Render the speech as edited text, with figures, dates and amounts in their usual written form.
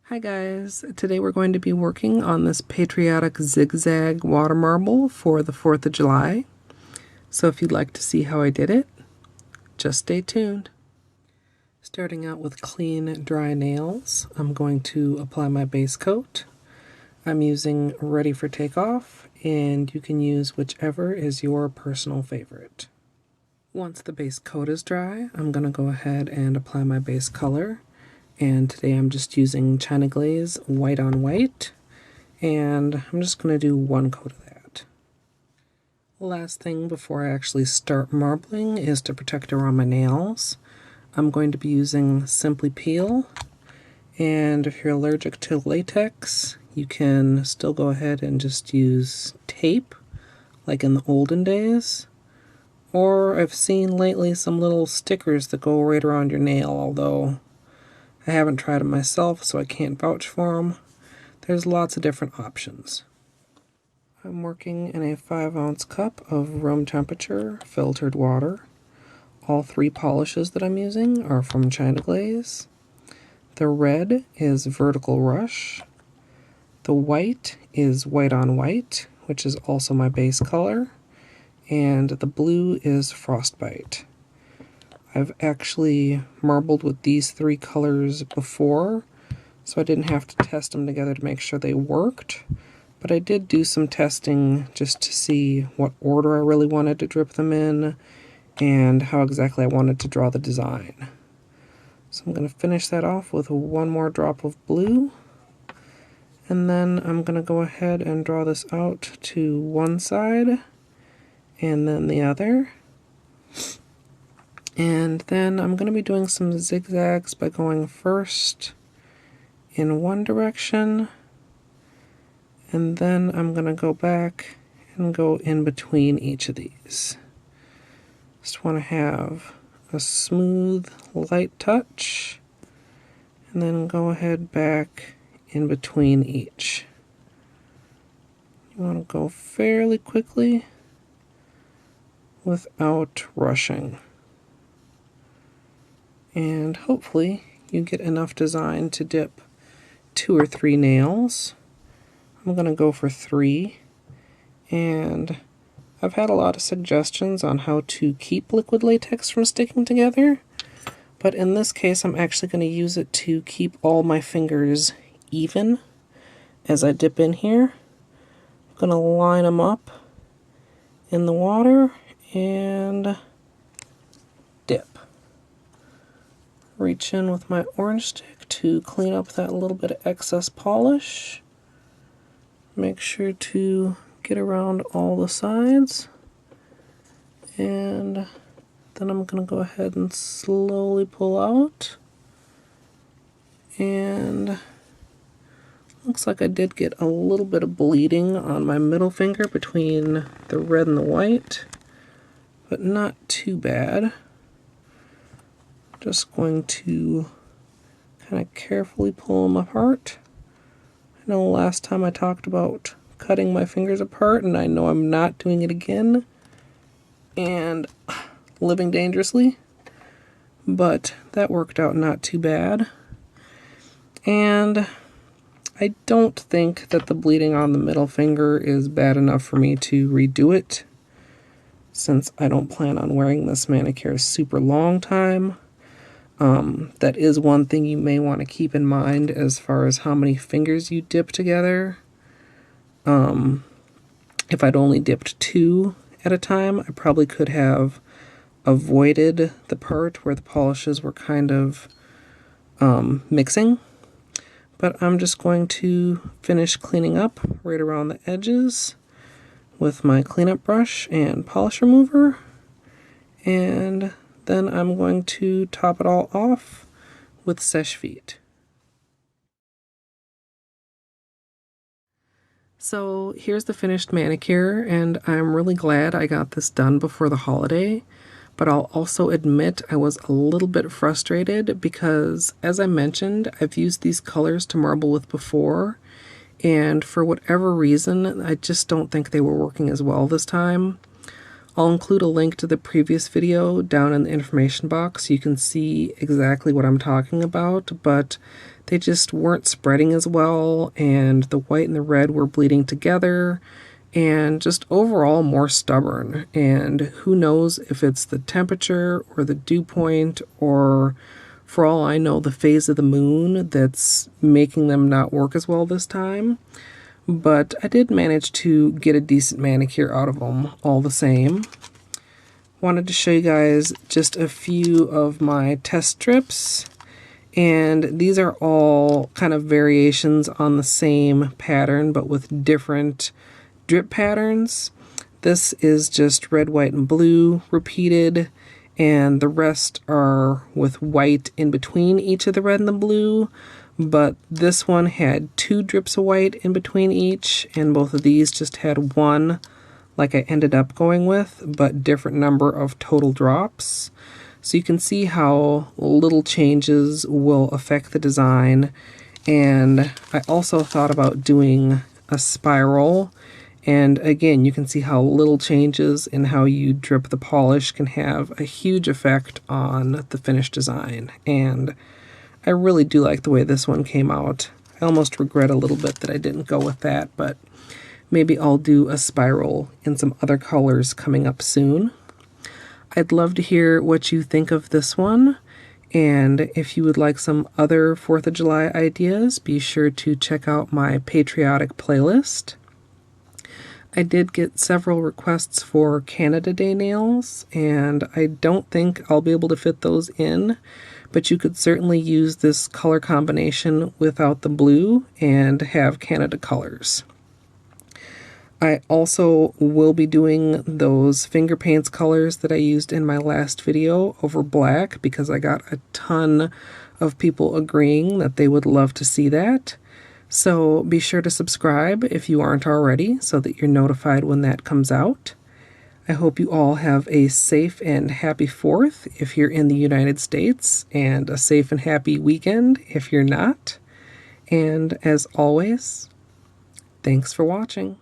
Hi guys, today we're going to be working on this patriotic zigzag water marble for the 4th of July. So if you'd like to see how I did it, just stay tuned. Starting out with clean, dry nails, I'm going to apply my base coat. I'm using Ready for Takeoff, and you can use whichever is your personal favorite. Once the base coat is dry, I'm going to go ahead and apply my base color. And today I'm just using China Glaze white on white, and I'm just going to do one coat of that. Last thing before I actually start marbling is to protect around my nails. I'm going to be using Simply Peel, and if you're allergic to latex, you can still go ahead and just use tape, like in the olden days. Or I've seen lately some little stickers that go right around your nail, although I haven't tried them myself, so I can't vouch for them. There's lots of different options. I'm working in a 5-ounce cup of room temperature filtered water. All 3 polishes that I'm using are from China Glaze. The red is Vertical Rush. The white is white on white, which is also my base color. And the blue is Frostbite. I've actually marbled with these 3 colors before, so I didn't have to test them together to make sure they worked. But I did do some testing just to see what order I really wanted to drip them in and how exactly I wanted to draw the design. So I'm going to finish that off with one more drop of blue. And then I'm going to go ahead and draw this out to one side and then the other. And then I'm going to be doing some zigzags by going first in one direction, and then I'm going to go back and go in between each of these. Just want to have a smooth, light touch, and then go ahead back in between each. You want to go fairly quickly without rushing. And hopefully you get enough design to dip 2 or 3 nails. I'm going to go for 3. And I've had a lot of suggestions on how to keep liquid latex from sticking together. But in this case, I'm actually going to use it to keep all my fingers even as I dip in here. I'm going to line them up in the water and dip. Reach in with my orange stick to clean up that little bit of excess polish. Make sure to get around all the sides. And then I'm going to go ahead and slowly pull out. And looks like I did get a little bit of bleeding on my middle finger between the red and the white, but not too bad. Just going to kind of carefully pull them apart. I know last time I talked about cutting my fingers apart, and I know I'm not doing it again and living dangerously, but that worked out not too bad. And I don't think that the bleeding on the middle finger is bad enough for me to redo it, since I don't plan on wearing this manicure a super long time. That is one thing you may want to keep in mind as far as how many fingers you dip together. If I'd only dipped 2 at a time, I probably could have avoided the part where the polishes were kind of mixing. But I'm just going to finish cleaning up right around the edges with my cleanup brush and polish remover. And then I'm going to top it all off with Seche Vite. So here's the finished manicure, and I'm really glad I got this done before the holiday. But I'll also admit I was a little bit frustrated because, as I mentioned, I've used these colors to marble with before, and for whatever reason, I just don't think they were working as well this time. I'll include a link to the previous video down in the information box so you can see exactly what I'm talking about, but they just weren't spreading as well, and the white and the red were bleeding together, and just overall more stubborn. And who knows if it's the temperature or the dew point, or for all I know, the phase of the moon that's making them not work as well this time. But I did manage to get a decent manicure out of them all the same. Wanted to show you guys just a few of my test strips. And these are all kind of variations on the same pattern, but with different drip patterns. This is just red, white, and blue repeated, and the rest are with white in between each of the red and the blue. But this one had 2 drips of white in between each, and both of these just had 1, like I ended up going with, but different number of total drops. So you can see how little changes will affect the design. And I also thought about doing a spiral. And again, you can see how little changes in how you drip the polish can have a huge effect on the finished design. And I really do like the way this one came out. I almost regret a little bit that I didn't go with that, but maybe I'll do a spiral in some other colors coming up soon. I'd love to hear what you think of this one, and if you would like some other 4th of July ideas, be sure to check out my patriotic playlist. I did get several requests for Canada Day nails, and I don't think I'll be able to fit those in, but you could certainly use this color combination without the blue and have Canada colors. I also will be doing those finger paints colors that I used in my last video over black, because I got a ton of people agreeing that they would love to see that. So be sure to subscribe if you aren't already, so that you're notified when that comes out. I hope you all have a safe and happy 4th if you're in the United States, and a safe and happy weekend if you're not. And as always, thanks for watching.